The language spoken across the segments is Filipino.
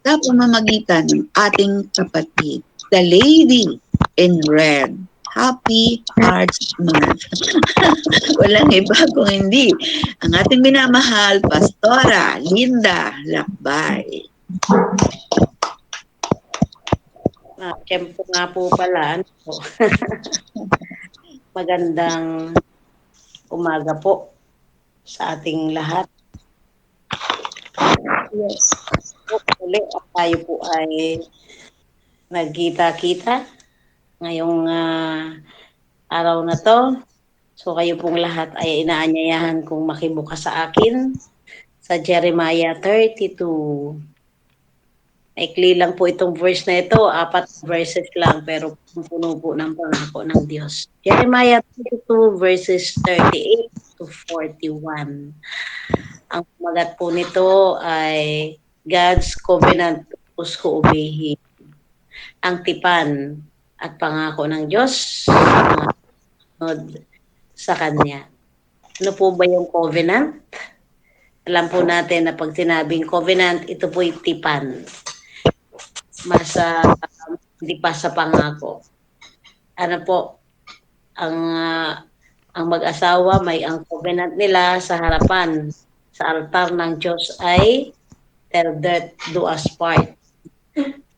sa pamamagitan ng ating kapatid, the Lady in Red. Happy Hearts Month. Walang iba kung hindi ang ating minamahal, Pastora Linda Lakbay. Tiyempo nga po pala. Magandang umaga po sa ating lahat. Yes. Uli, tayo po ay nagkita-kita ngayong araw na to. So kayo pong lahat ay inaanyayahan kong makibuka sa akin sa Jeremiah 32. Maikli lang po itong verse na ito, 4 verses lang pero puno po ng pangako ng Diyos. Jeremiah 32 verses 38 to 41. Ang magat po nito ay God's covenant purpose ko obehin. Ang tipan at pangako ng Diyos sa Kanya. Ano po ba yung covenant? Alam po natin na pag sinabing covenant, ito po yung tipan. Mas hindi pa sa pangako. Ano po, ang mag-asawa may ang covenant nila sa harapan sa altar ng Diyos ay till death do us part.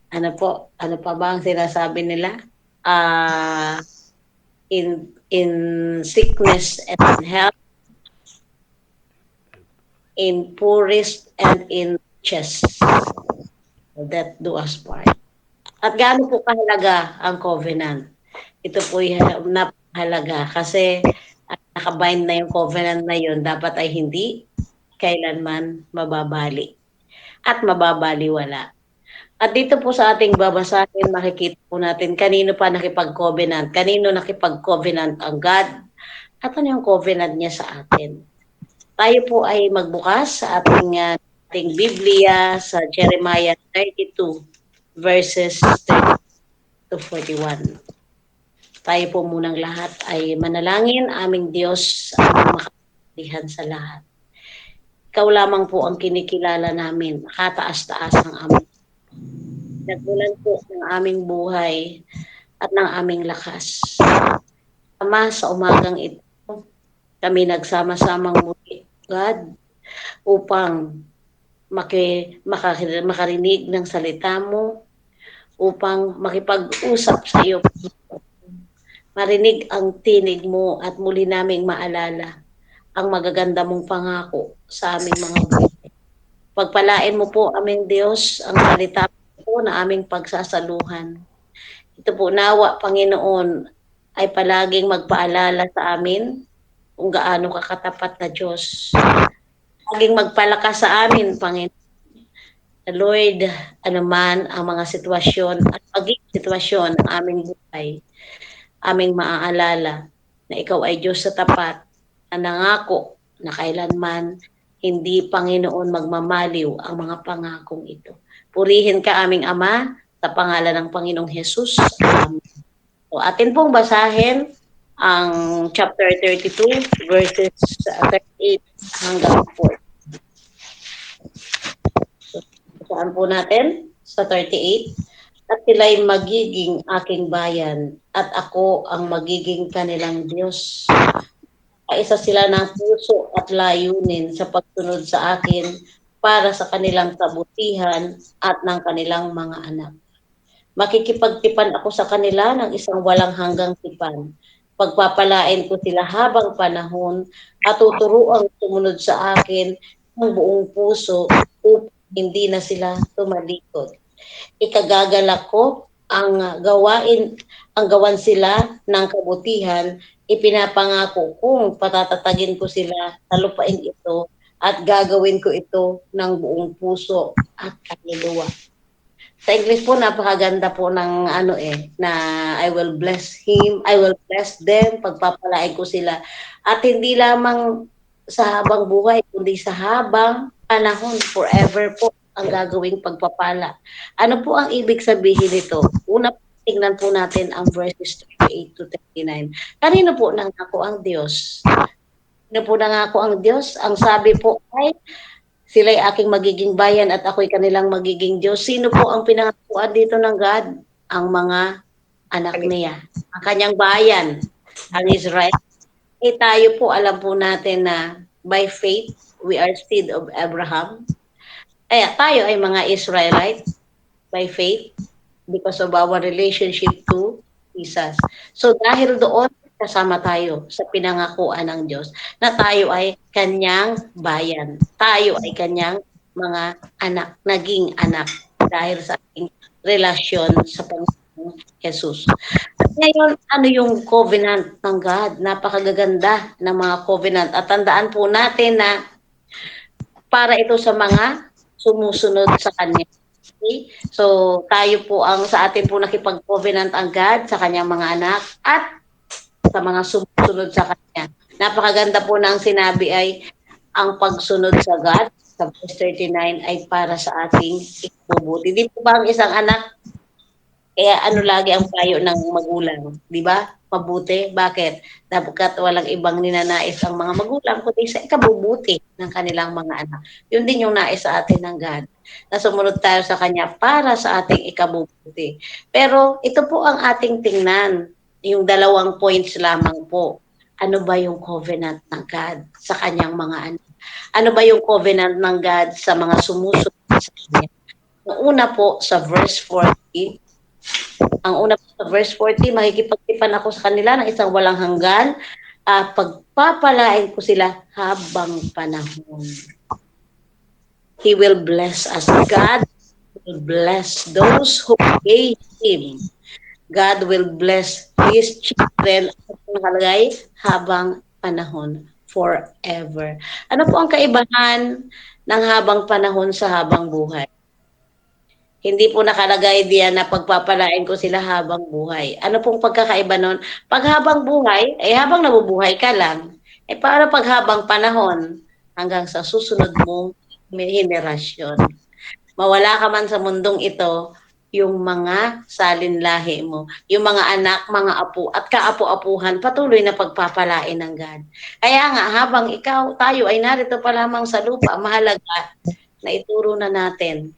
Ano po, ano pa ba ang sinasabi nila? In sickness and in health, in poorest and in riches, that do us part. At gaano po kahalaga ang covenant? Ito po yung napakahalaga kasi nakabind na yung covenant na yun, dapat ay hindi kailanman mababali at mababaliwala. At dito po sa ating babasahin, makikita po natin kanino pa nakipag-covenant, kanino nakipag-covenant ang God, at ano yung covenant niya sa atin. Tayo po ay magbukas sa ating Biblia sa Jeremiah 32 verses 30 to 41. Tayo po munang lahat ay manalangin, aming Diyos, aming makapangyarihan sa lahat. Ikaw lamang po ang kinikilala namin, kataas-taas ng aming nagmulan po ng aming buhay at ng aming lakas. Ama, sa umagang ito, kami nagsama-samang muli, God, upang makarinig ng salita mo, upang makipag-usap sa iyo, marinig ang tinig mo at muli naming maalala ang magaganda mong pangako sa aming mga buhay. Pagpalain mo po, aming Diyos, ang salita po na aming pagsasaluhan. Ito po nawa, Panginoon, ay palaging magpaalala sa amin kung gaano kakatapat na Diyos. Laging magpalakas sa amin, Panginoon. Lord, anuman ang mga sitwasyon at maging sitwasyon ng aming buhay, aming maaalala na ikaw ay Diyos sa tapat na nangako na kailanman hindi, Panginoon, magmamaliw ang mga pangakong ito. Purihin ka, aming Ama, sa pangalan ng Panginoong Hesus. Amen. So, atin pong basahin ang chapter 32, verses 38 hanggang 40. So, basaan po natin sa 38. At sila'y magiging aking bayan, at ako ang magiging kanilang Diyos. Kaisa sila ng puso at layunin sa pagsunod sa akin para sa kanilang kabutihan at ng kanilang mga anak. Makikipagtipan ako sa kanila ng isang walang hanggang tipan. Pagpapalain ko sila habang panahon at tuturuan sumunod sa akin ng buong puso upang hindi na sila tumalikod. Ikagagalak ko ang gawan sila ng kabutihan. Ipinapangako kong patatatagin ko sila sa lupain ito at gagawin ko ito ng buong puso at kaluluwa. Sa English po, napakaganda po ng na I will bless him, I will bless them, pagpapalain ko sila. At hindi lamang sa habang buhay, kundi sa habang panahon, forever po ang gagawing pagpapala. Ano po ang ibig sabihin nito? Una, tingnan po natin ang verses 38 to 39. Kanino po nangako ang Diyos? Kanino po nangako ang Diyos? Ang sabi po ay Sila'y aking magiging bayan at ako'y kanilang magiging Diyos. Sino po ang pinangakuan dito ng God? Ang mga anak niya. Ang kanyang bayan, ang Israel. Eh tayo po, alam po natin na by faith, we are seed of Abraham. Tayo ay mga Israelite by faith because of our relationship to Jesus. So dahil doon, kasama tayo sa pinangakuan ng Diyos na tayo ay kanyang bayan. Tayo ay kanyang mga anak, naging anak dahil sa ating relasyon sa Panginoong Jesus. At ngayon, ano yung covenant ng God? Napakagaganda ng mga covenant. At tandaan po natin na para ito sa mga sumusunod sa Kanya. Okay? So, tayo po sa atin po nakipag-covenant ang God sa kanyang mga anak at sa mga sumusunod sa Kanya. Napakaganda po na ang sinabi ay ang pagsunod sa God sa verse 39 ay para sa ating ikabubuti. Di po ba ang isang anak, kaya ano lagi ang payo ng magulang? Di ba? Mabuti. Bakit? Dapat walang ibang ninanais ang mga magulang kundi sa ikabubuti ng kanilang mga anak. Yun din yung nais sa atin ng God. Na sumunod tayo sa Kanya para sa ating ikabubuti. Pero ito po ang ating tingnan. Yung 2 points lamang po. Ano ba yung covenant ng God sa Kanyang mga anak? Ano ba yung covenant ng God sa mga sumusunod sa Kanya? Ang una po sa verse 40, ang una po sa verse 40, makikipagtipan ako sa kanila ng isang walang hanggan, pagpapalain ko sila habang panahon. He will bless us. God will bless those who obey Him. God will bless His children at nakalagay habang panahon, forever. Ano po ang kaibahan ng habang panahon sa habang buhay? Hindi po nakalagay diyan na pagpapalain ko sila habang buhay. Ano pong pagkakaiba nun? Pag habang buhay, habang nabubuhay ka lang. Para pag habang panahon, hanggang sa susunod mong henerasyon. Mawala ka man sa mundong ito, yung mga salinlahi mo, yung mga anak, mga apo, at kaapo-apuhan, patuloy na pagpapalain ng God. Kaya nga, habang tayo ay narito pa lamang sa lupa, mahalaga na ituro na natin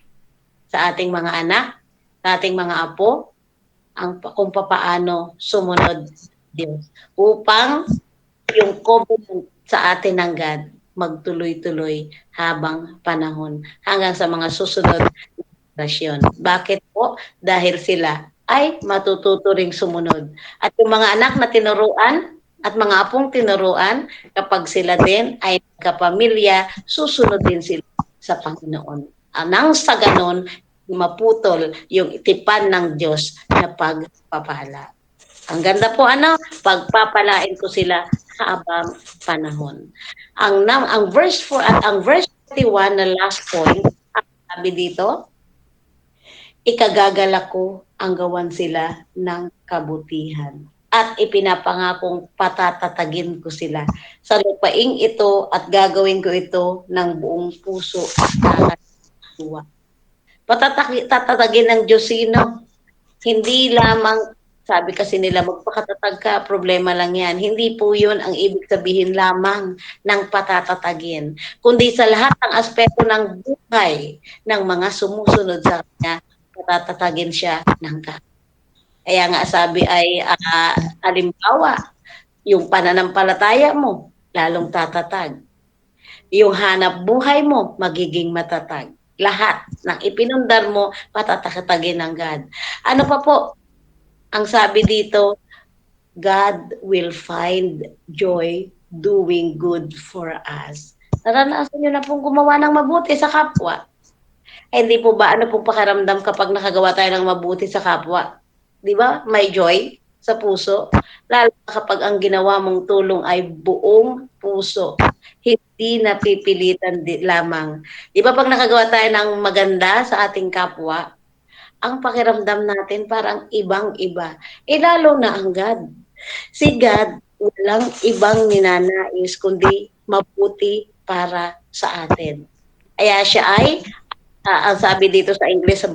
sa ating mga anak, sa ating mga apo, kung papaano sumunod Diyos. Upang yung covenant sa atin ng God magtuloy-tuloy habang panahon hanggang sa mga susunod na generasyon. Bakit po? Dahil sila ay matututo ring sumunod. At yung mga anak na tinuruan at mga apong tinuruan, kapag sila din ay kapamilya, susunod din sila sa Panginoon. Nang sa ganon, maputol yung tipan ng Diyos na pagpapala. Ang ganda po pagpapalain ko sila habang panahon. Ang verse 4 at ang verse 41 na last point, ang sabi dito, ikagagala ko ang gawan sila ng kabutihan at ipinapangakong patatatagin ko sila sa lupaing ito at gagawin ko ito ng buong puso at kakatuwa. Patatatagin ng Diyos sino? Hindi lamang, sabi kasi nila, magpakatatag ka, problema lang yan. Hindi po yun ang ibig sabihin lamang ng patatatagin. Kundi sa lahat ng aspeto ng buhay ng mga sumusunod sa Kanya, patatatagin siya ng God. Kaya nga sabi ay, halimbawa, yung pananampalataya mo, lalong tatatag. Yung hanap buhay mo, magiging matatag. Lahat ng ipinundar mo, patatatagin ng God. Ano pa po? Ang sabi dito, God will find joy doing good for us. Naranasan nyo na pong gumawa ng mabuti sa kapwa. Hindi po ba, ano pong pakiramdam kapag nakagawa tayo ng mabuti sa kapwa? Di ba? May joy sa puso. Lalo kapag ang ginawa mong tulong ay buong puso. Hindi napipilitan lamang. Di ba pag nakagawa tayo ng maganda sa ating kapwa, ang pakiramdam natin parang ibang-iba. Lalo na ang God. Si God, walang ibang ninanais kundi mabuti para sa atin. Kaya siya ay, ang sabi dito sa English, sa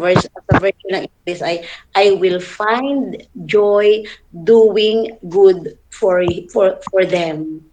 version ng English ay, I will find joy doing good for them.